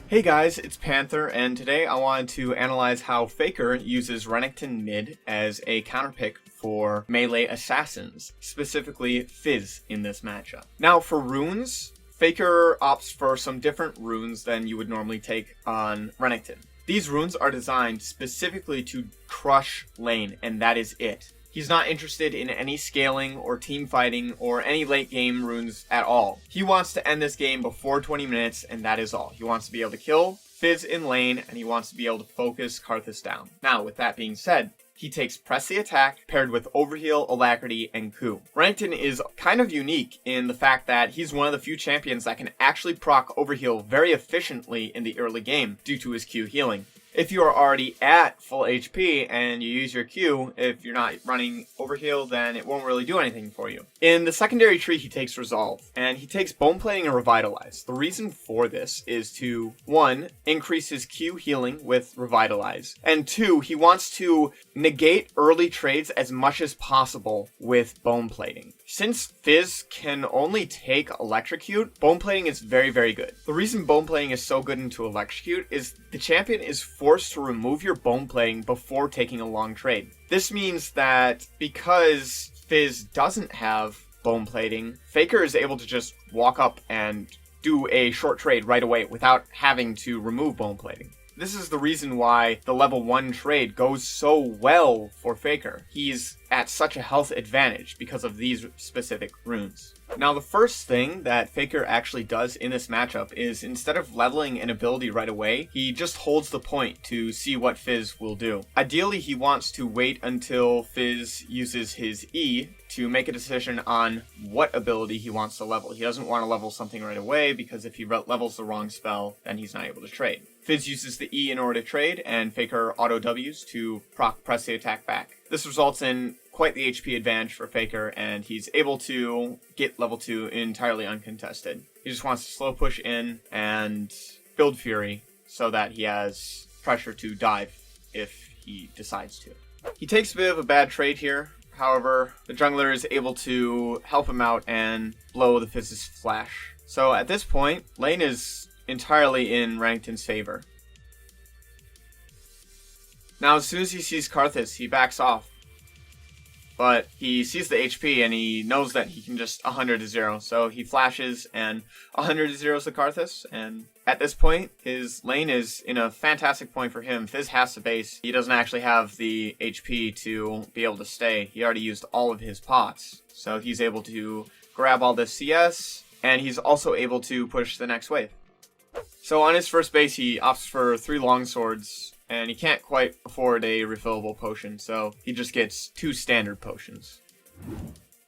Hey guys, it's Panther, and today I wanted to analyze how FAKER uses Renekton mid as a counterpick for melee assassins, specifically Fizz in this matchup. Now for runes, FAKER opts for some different runes than you would normally take on Renekton. These runes are designed specifically to crush lane, and that is it. He's not interested in any scaling or team fighting or any late game runes at all. He wants to end this game before 20 minutes, and that is all. He wants to be able to kill Fizz in lane, and he wants to be able to focus Karthus down. Now, with that being said, he takes Press the Attack paired with Overheal, Alacrity, and Q. Renekton is kind of unique in the fact that he's one of the few champions that can actually proc Overheal very efficiently in the early game due to his Q healing. If you are already at full HP and you use your Q, if you're not running Overheal, then it won't really do anything for you. In the secondary tree, he takes Resolve, and he takes Bone Plating and Revitalize. The reason for this is to, 1, increase his Q healing with Revitalize, and 2, he wants to negate early trades as much as possible with Bone Plating. Since Fizz can only take Electrocute, Bone Plating is very, very good. The reason Bone Plating is so good into Electrocute is the champion is forced to remove your Bone Plating before taking a long trade. This means that because Fizz doesn't have Bone Plating, FAKER is able to just walk up and do a short trade right away without having to remove Bone Plating. This is the reason why the level 1 trade goes so well for FAKER. He's at such a health advantage because of these specific runes. Now the first thing that FAKER actually does in this matchup is instead of leveling an ability right away, he just holds the point to see what Fizz will do. Ideally, he wants to wait until Fizz uses his E to make a decision on what ability he wants to level. He doesn't want to level something right away because if he levels the wrong spell, then he's not able to trade. Fizz uses the E in order to trade, and FAKER auto Ws to press the attack back. This results in quite the HP advantage for FAKER, and he's able to get level 2 entirely uncontested. He just wants to slow push in and build Fury so that he has pressure to dive if he decides to. He takes a bit of a bad trade here. However, the jungler is able to help him out and blow the Fizz's flash. So at this point, lane is entirely in Renekton's favor. Now as soon as he sees Karthus, he backs off. But he sees the HP and he knows that he can just 100 to 0. So he flashes and 100 to 0s the Karthus. And at this point, his lane is in a fantastic point for him. Fizz has to base. He doesn't actually have the HP to be able to stay. He already used all of his pots. So he's able to grab all this CS. And he's also able to push the next wave. So on his first base, he opts for 3 longswords. And he can't quite afford a refillable potion, so he just gets 2 standard potions.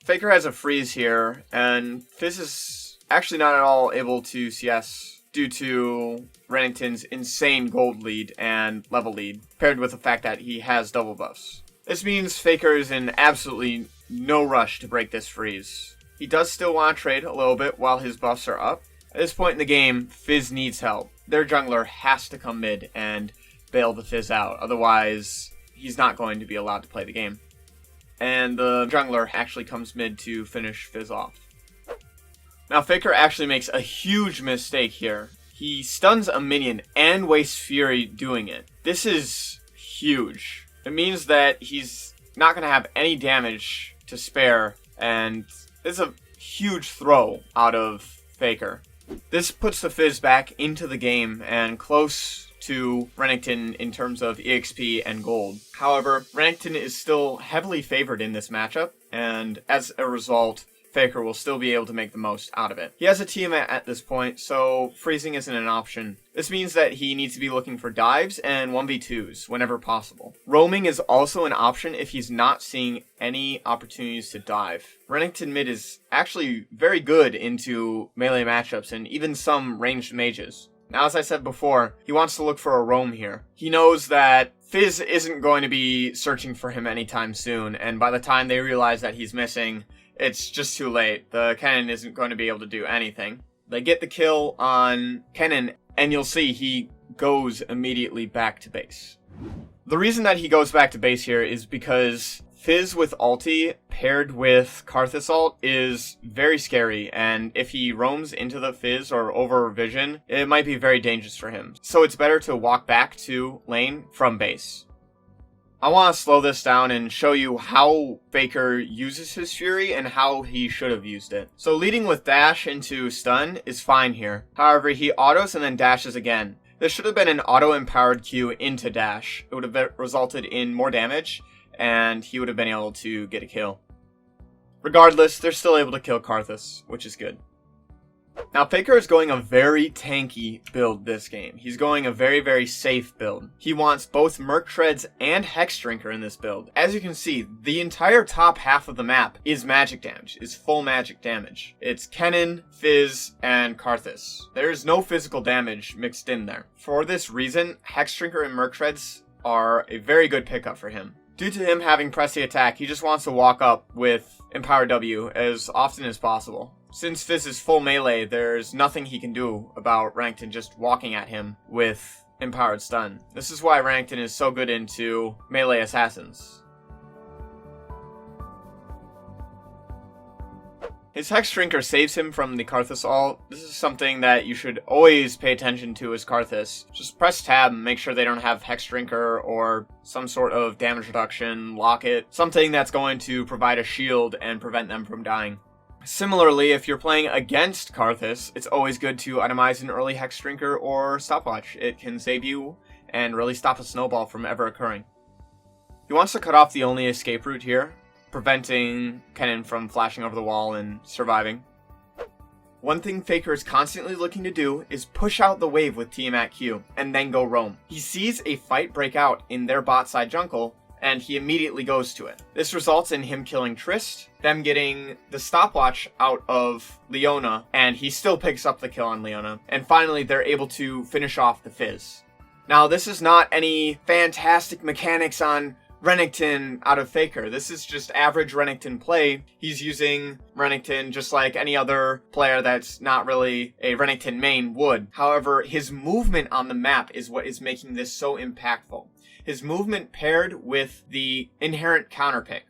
FAKER has a freeze here, and Fizz is actually not at all able to CS due to Renekton's insane gold lead and level lead, paired with the fact that he has double buffs. This means FAKER is in absolutely no rush to break this freeze. He does still want to trade a little bit while his buffs are up. At this point in the game, Fizz needs help. Their jungler has to come mid and bail the Fizz out, otherwise he's not going to be allowed to play the game. And the jungler actually comes mid to finish Fizz off. Now FAKER actually makes a huge mistake here. He stuns a minion and wastes Fury doing it. This is huge. It means that he's not going to have any damage to spare, and it's a huge throw out of FAKER. This puts the Fizz back into the game and close to Renekton in terms of EXP and gold. However, Renekton is still heavily favored in this matchup, and as a result, FAKER will still be able to make the most out of it. He has a team at this point, so freezing isn't an option. This means that he needs to be looking for dives and 1v2s whenever possible. Roaming is also an option if he's not seeing any opportunities to dive. Renekton mid is actually very good into melee matchups and even some ranged mages. Now, as I said before, he wants to look for a roam here. He knows that Fizz isn't going to be searching for him anytime soon, and by the time they realize that he's missing, it's just too late. The Kennen isn't going to be able to do anything. They get the kill on Kennen, and you'll see he goes immediately back to base. The reason that he goes back to base here is because Fizz with ulti paired with Karthus ult is very scary, and if he roams into the Fizz or over vision, it might be very dangerous for him. So it's better to walk back to lane from base. I want to slow this down and show you how FAKER uses his Fury and how he should have used it. So leading with dash into stun is fine here. However, he autos and then dashes again. This should have been an auto-empowered Q into dash. It would have resulted in more damage, and he would have been able to get a kill. Regardless, they're still able to kill Karthus, which is good. Now, FAKER is going a very tanky build this game. He's going a very, very safe build. He wants both Merc Shreds and Hex Drinker in this build. As you can see, the entire top half of the map is magic damage, is full magic damage. It's Kennen, Fizz, and Karthus. There's no physical damage mixed in there. For this reason, Hex Drinker and Merc Shreds are a very good pickup for him. Due to him having press the attack, he just wants to walk up with Empower W as often as possible. Since Fizz is full melee, there's nothing he can do about Renekton just walking at him with Empowered Stun. This is why Renekton is so good into melee assassins. His Hex Drinker saves him from the Karthus ult. This is something that you should always pay attention to as Karthus. Just press tab and make sure they don't have Hex Drinker or some sort of damage reduction, locket, something that's going to provide a shield and prevent them from dying. Similarly, if you're playing against Karthus, it's always good to itemize an early Hex Drinker or Stopwatch. It can save you and really stop a snowball from ever occurring. He wants to cut off the only escape route here, preventing Kennen from flashing over the wall and surviving. One thing FAKER is constantly looking to do is push out the wave with Tiamat Q and then go roam. He sees a fight break out in their bot side jungle, and he immediately goes to it. This results in him killing Trist, them getting the stopwatch out of Leona, and he still picks up the kill on Leona. And finally, they're able to finish off the Fizz. Now, this is not any fantastic mechanics on Renekton out of FAKER. This is just average Renekton play. He's using Renekton just like any other player that's not really a Renekton main would. However, his movement on the map is what is making this so impactful. His movement paired with the inherent counter pick.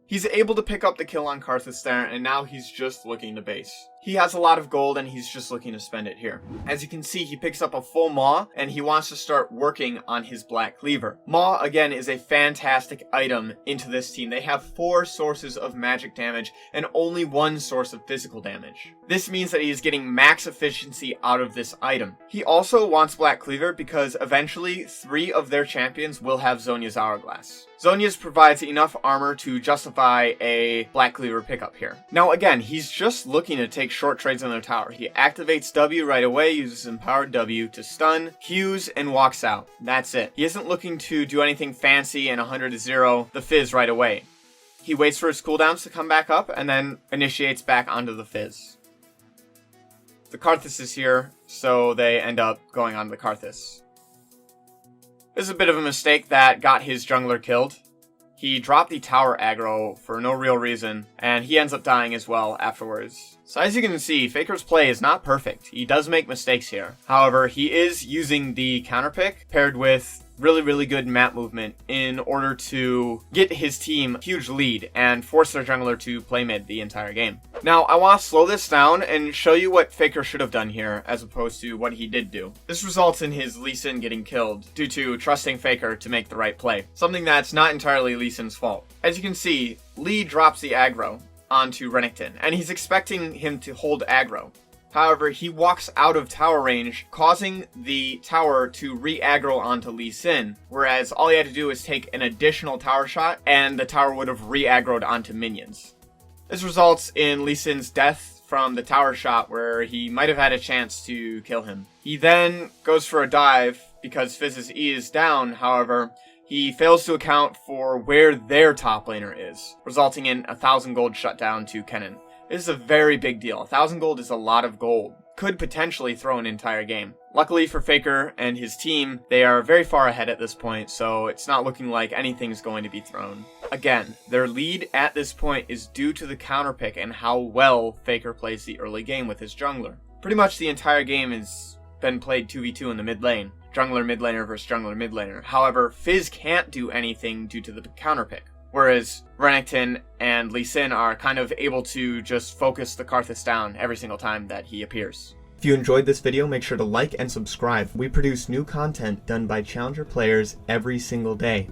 He's able to pick up the kill on Karthus there, and now he's just looking to base. He has a lot of gold, and he's just looking to spend it here. As you can see, he picks up a full Maw, and he wants to start working on his Black Cleaver. Maw, again, is a fantastic item into this team. They have 4 sources of magic damage, and only 1 source of physical damage. This means that he is getting max efficiency out of this item. He also wants Black Cleaver because eventually 3 of their champions will have Zhonya's Hourglass. Zhonya's provides enough armor to justify a Black Cleaver pickup here. Now again, he's just looking to take short trades on their tower. He activates W right away, uses Empowered W to stun, Qs, and walks out. That's it. He isn't looking to do anything fancy and 100-0 the Fizz right away. He waits for his cooldowns to come back up and then initiates back onto the Fizz. The Karthus is here, so they end up going on the Karthus. This is a bit of a mistake that got his jungler killed. He dropped the tower aggro for no real reason, and he ends up dying as well afterwards. So as you can see, FAKER's play is not perfect. He does make mistakes here. However, he is using the counter pick paired with really good map movement in order to get his team a huge lead and force their jungler to play mid the entire game. Now, I want to slow this down and show you what FAKER should have done here as opposed to what he did do. This results in his Lee Sin getting killed due to trusting FAKER to make the right play. Something that's not entirely Lee Sin's fault. As you can see, Lee drops the aggro onto Renekton, and he's expecting him to hold aggro. However, he walks out of tower range, causing the tower to re-aggro onto Lee Sin, whereas all he had to do was take an additional tower shot, and the tower would have re-aggroed onto minions. This results in Lee Sin's death from the tower shot, where he might have had a chance to kill him. He then goes for a dive, because Fizz's E is down, however, he fails to account for where their top laner is, resulting in 1,000 gold shutdown to Kennen. This is a very big deal. 1,000 gold is a lot of gold. Could potentially throw an entire game. Luckily for FAKER and his team, they are very far ahead at this point, so it's not looking like anything's going to be thrown. Again, their lead at this point is due to the counter pick and how well FAKER plays the early game with his jungler. Pretty much the entire game has been played 2v2 in the mid lane. Jungler mid laner versus jungler mid laner. However, Fizz can't do anything due to the counter pick. whereas Renekton and Lee Sin are kind of able to just focus the Karthus down every single time that he appears. If you enjoyed this video, make sure to like and subscribe. We produce new content done by challenger players every single day.